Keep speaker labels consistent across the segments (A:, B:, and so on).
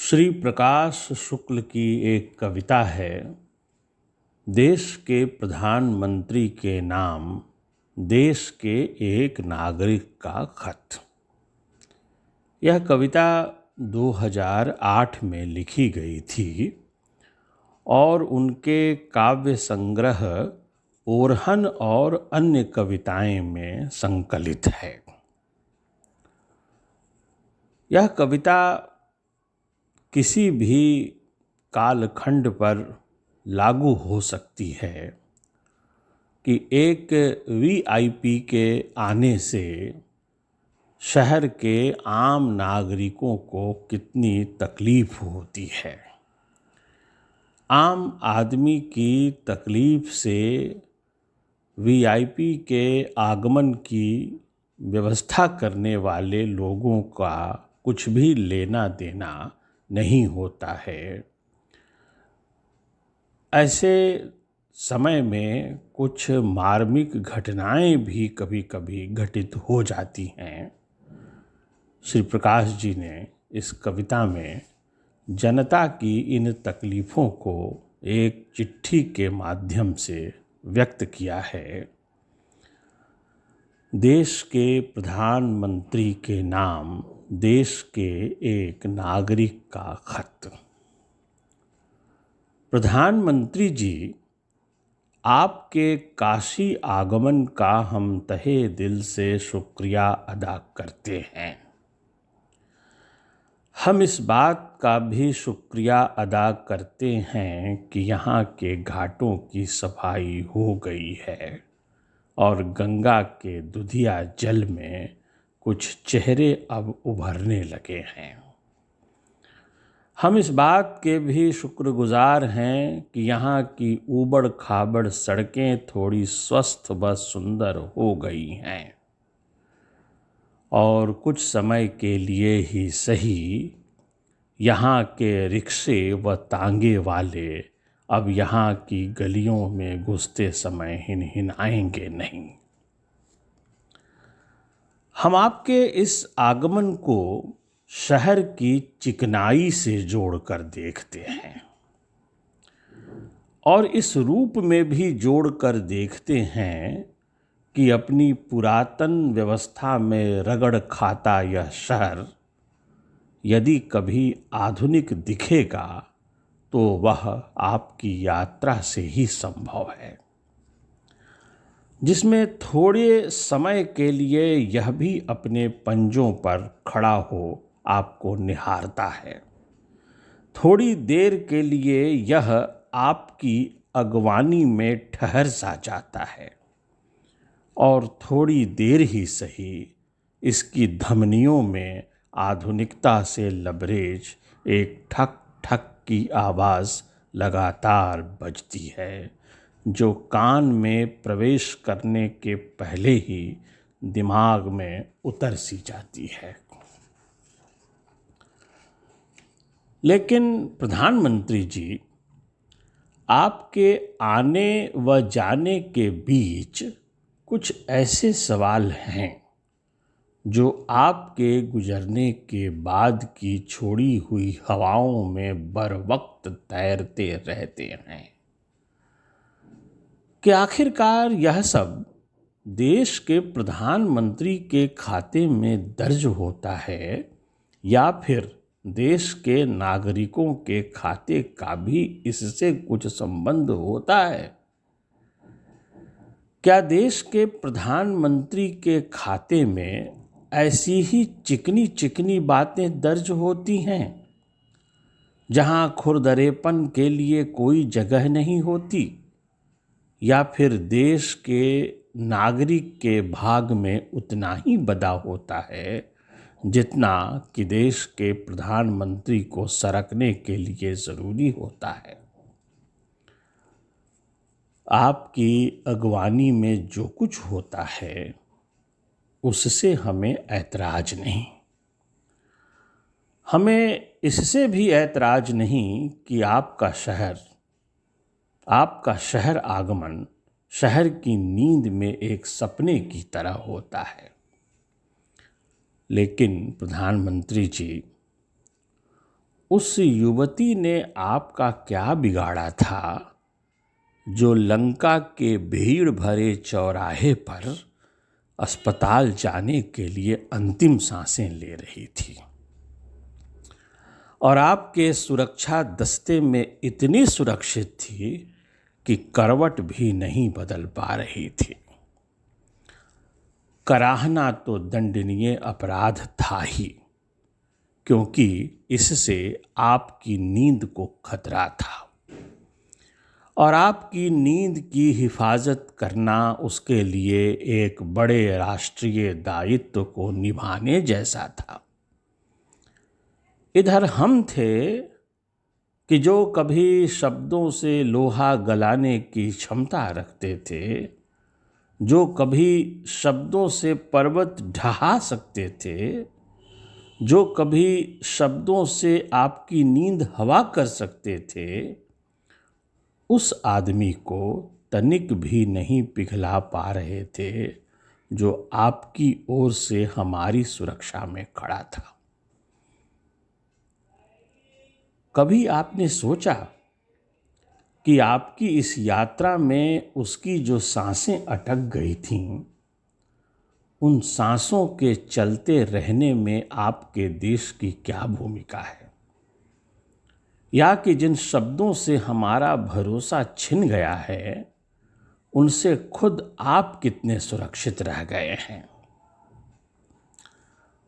A: श्री प्रकाश शुक्ल की एक कविता है। देश के प्रधानमंत्री के नाम, देश के एक नागरिक का खत। यह कविता 2008 में लिखी गई थी और उनके काव्य संग्रह ओरहन और अन्य कविताएं में संकलित है। यह कविता किसी भी कालखंड पर लागू हो सकती है कि एक वीआईपी के आने से शहर के आम नागरिकों को कितनी तकलीफ होती है। आम आदमी की तकलीफ से वीआईपी के आगमन की व्यवस्था करने वाले लोगों का कुछ भी लेना देना नहीं होता है। ऐसे समय में कुछ मार्मिक घटनाएं भी कभी कभी घटित हो जाती हैं। श्री प्रकाश जी ने इस कविता में जनता की इन तकलीफ़ों को एक चिट्ठी के माध्यम से व्यक्त किया है। देश के प्रधानमंत्री के नाम, देश के एक नागरिक का खत। प्रधानमंत्री जी, आपके काशी आगमन का हम तहे दिल से शुक्रिया अदा करते हैं। हम इस बात का भी शुक्रिया अदा करते हैं कि यहाँ के घाटों की सफाई हो गई है और गंगा के दुधिया जल में कुछ चेहरे अब उभरने लगे हैं। हम इस बात के भी शुक्रगुजार हैं कि यहाँ की ऊबड़ खाबड़ सड़कें थोड़ी स्वस्थ व सुंदर हो गई हैं और कुछ समय के लिए ही सही यहाँ के रिक्शे व तांगे वाले अब यहाँ की गलियों में घुसते समय हिनहिनाएंगे नहीं। हम आपके इस आगमन को शहर की चिकनाई से जोड़कर देखते हैं और इस रूप में भी जोड़कर देखते हैं कि अपनी पुरातन व्यवस्था में रगड़ खाता यह शहर यदि कभी आधुनिक दिखेगा तो वह आपकी यात्रा से ही संभव है, जिसमें थोड़े समय के लिए यह भी अपने पंजों पर खड़ा हो आपको निहारता है। थोड़ी देर के लिए यह आपकी अगवानी में ठहर सा जाता है और थोड़ी देर ही सही इसकी धमनियों में आधुनिकता से लबरेज एक ठक ठक की आवाज़ लगातार बजती है, जो कान में प्रवेश करने के पहले ही दिमाग में उतर सी जाती है। लेकिन प्रधानमंत्री जी, आपके आने व जाने के बीच कुछ ऐसे सवाल हैं जो आपके गुजरने के बाद की छोड़ी हुई हवाओं में बर वक्त तैरते रहते हैं कि आखिरकार यह सब देश के प्रधानमंत्री के खाते में दर्ज होता है या फिर देश के नागरिकों के खाते का भी इससे कुछ संबंध होता है। क्या देश के प्रधानमंत्री के खाते में ऐसी ही चिकनी चिकनी बातें दर्ज होती हैं जहां खुरदरेपन के लिए कोई जगह नहीं होती, या फिर देश के नागरिक के भाग में उतना ही बदा होता है जितना कि देश के प्रधानमंत्री को सरकने के लिए ज़रूरी होता है। आपकी अगवानी में जो कुछ होता है उससे हमें ऐतराज नहीं। हमें इससे भी ऐतराज नहीं कि आपका शहर आगमन शहर की नींद में एक सपने की तरह होता है। लेकिन प्रधानमंत्री जी, उस युवती ने आपका क्या बिगाड़ा था जो लंका के भीड़ भरे चौराहे पर अस्पताल जाने के लिए अंतिम सांसें ले रही थी और आपके सुरक्षा दस्ते में इतनी सुरक्षित थी कि करवट भी नहीं बदल पा रही थी। कराहना तो दंडनीय अपराध था ही, क्योंकि इससे आपकी नींद को खतरा था और आपकी नींद की हिफाजत करना उसके लिए एक बड़े राष्ट्रीय दायित्व को निभाने जैसा था। इधर हम थे कि जो कभी शब्दों से लोहा गलाने की क्षमता रखते थे, जो कभी शब्दों से पर्वत ढहा सकते थे, जो कभी शब्दों से आपकी नींद हवा कर सकते थे, उस आदमी को तनिक भी नहीं पिघला पा रहे थे जो आपकी ओर से हमारी सुरक्षा में खड़ा था। कभी आपने सोचा कि आपकी इस यात्रा में उसकी जो सांसें अटक गई थीं, उन सांसों के चलते रहने में आपके देश की क्या भूमिका है, या कि जिन शब्दों से हमारा भरोसा छिन गया है उनसे खुद आप कितने सुरक्षित रह गए हैं।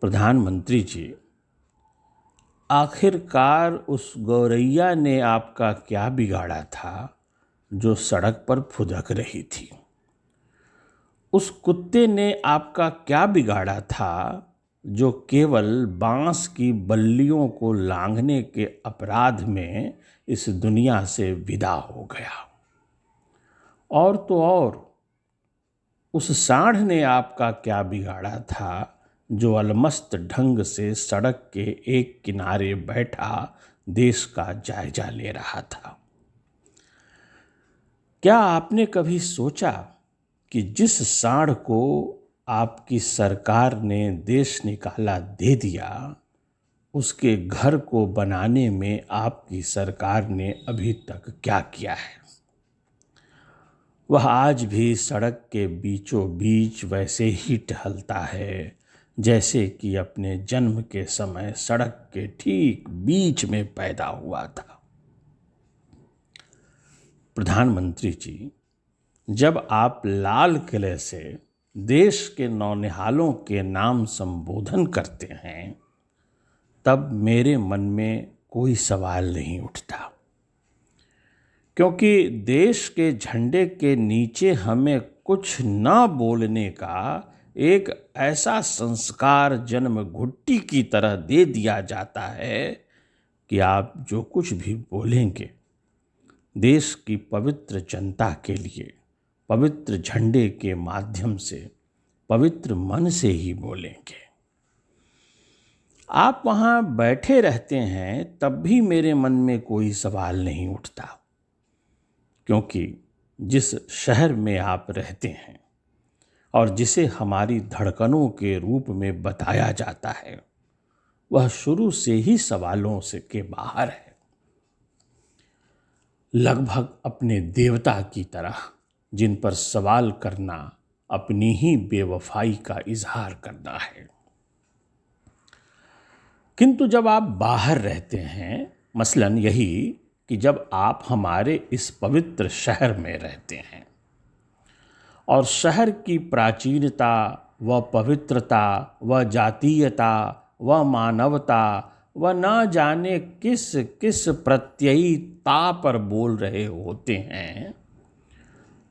A: प्रधानमंत्री जी, आखिरकार उस गौरैया ने आपका क्या बिगाड़ा था जो सड़क पर फुदक रही थी? उस कुत्ते ने आपका क्या बिगाड़ा था जो केवल बांस की बल्लियों को लांघने के अपराध में इस दुनिया से विदा हो गया? और तो और उस सांड ने आपका क्या बिगाड़ा था जो अलमस्त ढंग से सड़क के एक किनारे बैठा देश का जायजा ले रहा था? क्या आपने कभी सोचा कि जिस सांड को आपकी सरकार ने देश निकाला दे दिया, उसके घर को बनाने में आपकी सरकार ने अभी तक क्या किया है? वह आज भी सड़क के बीचों बीच वैसे ही टहलता है जैसे कि अपने जन्म के समय सड़क के ठीक बीच में पैदा हुआ था। प्रधानमंत्री जी, जब आप लाल किले से देश के नौनिहालों के नाम संबोधन करते हैं, तब मेरे मन में कोई सवाल नहीं उठता, क्योंकि देश के झंडे के नीचे हमें कुछ न बोलने का एक ऐसा संस्कार जन्म घुट्टी की तरह दे दिया जाता है कि आप जो कुछ भी बोलेंगे देश की पवित्र जनता के लिए पवित्र झंडे के माध्यम से पवित्र मन से ही बोलेंगे। आप वहाँ बैठे रहते हैं तब भी मेरे मन में कोई सवाल नहीं उठता, क्योंकि जिस शहर में आप रहते हैं और जिसे हमारी धड़कनों के रूप में बताया जाता है, वह शुरू से ही सवालों से के बाहर है। लगभग अपने देवता की तरह, जिन पर सवाल करना अपनी ही बेवफाई का इजहार करना है। किंतु जब आप बाहर रहते हैं, मसलन यही कि जब आप हमारे इस पवित्र शहर में रहते हैं और शहर की प्राचीनता व पवित्रता व जातीयता व मानवता व न जाने किस किस प्रत्ययीता पर बोल रहे होते हैं,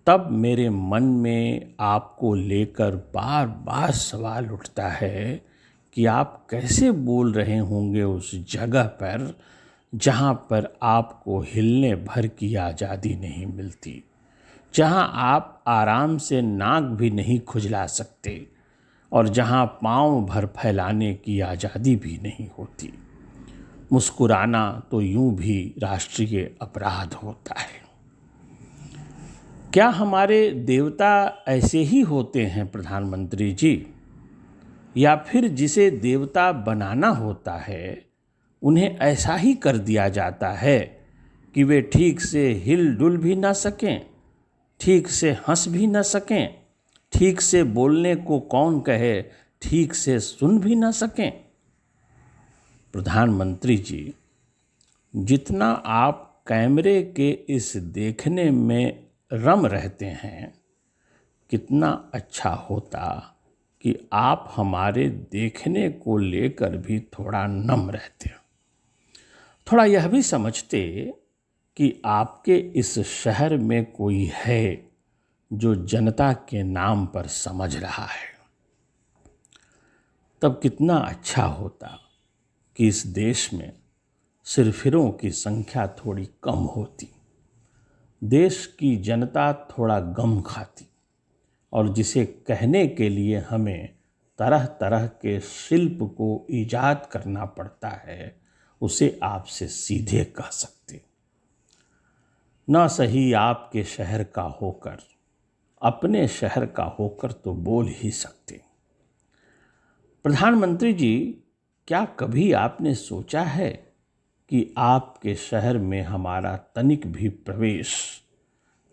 A: तब मेरे मन में आपको लेकर बार बार सवाल उठता है कि आप कैसे बोल रहे होंगे उस जगह पर जहाँ पर आपको हिलने भर की आज़ादी नहीं मिलती, जहाँ आप आराम से नाक भी नहीं खुजला सकते और जहाँ पाँव भर फैलाने की आज़ादी भी नहीं होती। मुस्कुराना तो यूं भी राष्ट्रीय अपराध होता है। क्या हमारे देवता ऐसे ही होते हैं प्रधानमंत्री जी? या फिर जिसे देवता बनाना होता है उन्हें ऐसा ही कर दिया जाता है कि वे ठीक से हिल डुल भी ना सकें, ठीक से हंस भी ना सकें, ठीक से बोलने को कौन कहे, ठीक से सुन भी ना सकें। प्रधानमंत्री जी, जितना आप कैमरे के इस देखने में रम रहते हैं, कितना अच्छा होता कि आप हमारे देखने को लेकर भी थोड़ा नम रहते, थोड़ा यह भी समझते कि आपके इस शहर में कोई है जो जनता के नाम पर समझ रहा है। तब कितना अच्छा होता कि इस देश में सिरफिरों की संख्या थोड़ी कम होती, देश की जनता थोड़ा गम खाती, और जिसे कहने के लिए हमें तरह तरह के शिल्प को ईजाद करना पड़ता है, उसे आपसे सीधे कह सकते। ना सही आपके शहर का होकर, अपने शहर का होकर तो बोल ही सकते। प्रधानमंत्री जी, क्या कभी आपने सोचा है कि आपके शहर में हमारा तनिक भी प्रवेश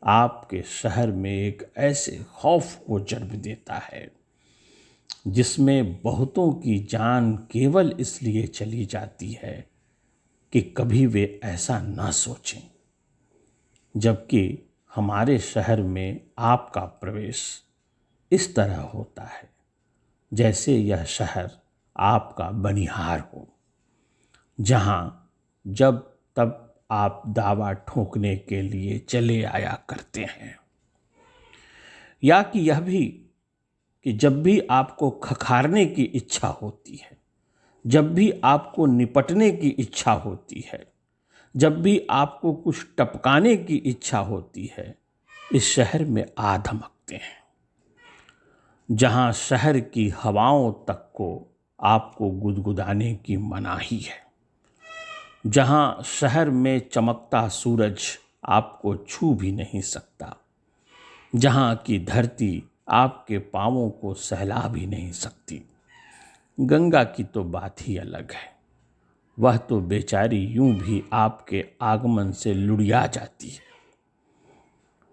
A: आपके शहर में एक ऐसे खौफ को जन्म देता है जिसमें बहुतों की जान केवल इसलिए चली जाती है कि कभी वे ऐसा ना सोचें, जबकि हमारे शहर में आपका प्रवेश इस तरह होता है जैसे यह शहर आपका बनिहार हो, जहां जब तब आप दावा ठोकने के लिए चले आया करते हैं, या कि यह भी कि जब भी आपको खखारने की इच्छा होती है, जब भी आपको निपटने की इच्छा होती है, जब भी आपको कुछ टपकाने की इच्छा होती है, इस शहर में आ धमकते हैं, जहां शहर की हवाओं तक को आपको गुदगुदाने की मनाही है, जहां शहर में चमकता सूरज आपको छू भी नहीं सकता, जहां की धरती आपके पांवों को सहला भी नहीं सकती। गंगा की तो बात ही अलग है, वह तो बेचारी यूं भी आपके आगमन से लुढ़िया जाती है।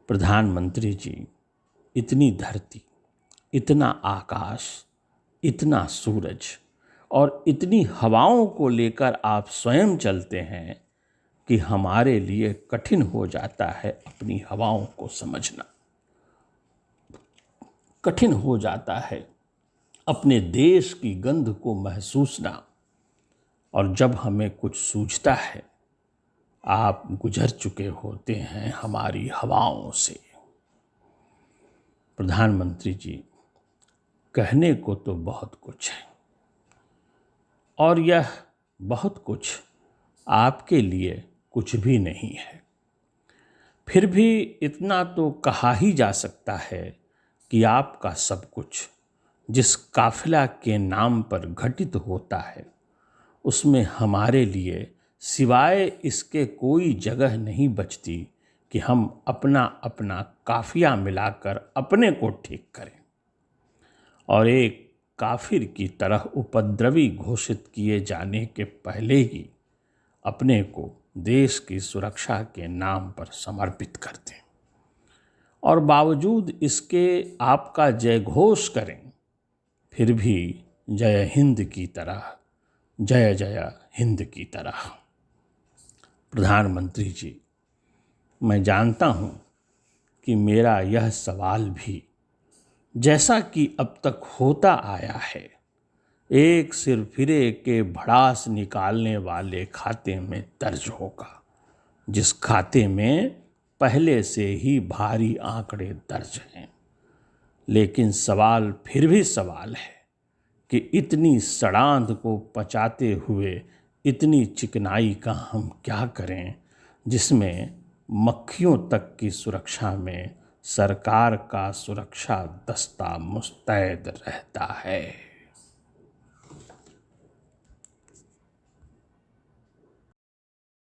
A: प्रधानमंत्री जी, इतनी धरती, इतना आकाश, इतना सूरज और इतनी हवाओं को लेकर आप स्वयं चलते हैं कि हमारे लिए कठिन हो जाता है अपनी हवाओं को समझना, कठिन हो जाता है अपने देश की गंध को महसूसना, और जब हमें कुछ सूझता है, आप गुजर चुके होते हैं हमारी हवाओं से। प्रधानमंत्री जी, कहने को तो बहुत कुछ है, और यह बहुत कुछ आपके लिए कुछ भी नहीं है। फिर भी इतना तो कहा ही जा सकता है कि आपका सब कुछ जिस काफिला के नाम पर घटित होता है, उसमें हमारे लिए सिवाय इसके कोई जगह नहीं बचती कि हम अपना अपना काफिया मिलाकर अपने को ठीक करें और एक काफिर की तरह उपद्रवी घोषित किए जाने के पहले ही अपने को देश की सुरक्षा के नाम पर समर्पित कर दें, और बावजूद इसके आपका जय घोष करें, फिर भी जय हिंद की तरह, जय जय हिंद की तरह। प्रधानमंत्री जी, मैं जानता हूं कि मेरा यह सवाल भी, जैसा कि अब तक होता आया है, एक सिरफिरे के भड़ास निकालने वाले खाते में दर्ज होगा, जिस खाते में पहले से ही भारी आंकड़े दर्ज हैं। लेकिन सवाल फिर भी सवाल है कि इतनी सड़ांध को पचाते हुए इतनी चिकनाई का हम क्या करें, जिसमें मक्खियों तक की सुरक्षा में सरकार का सुरक्षा दस्ता मुस्तैद रहता है।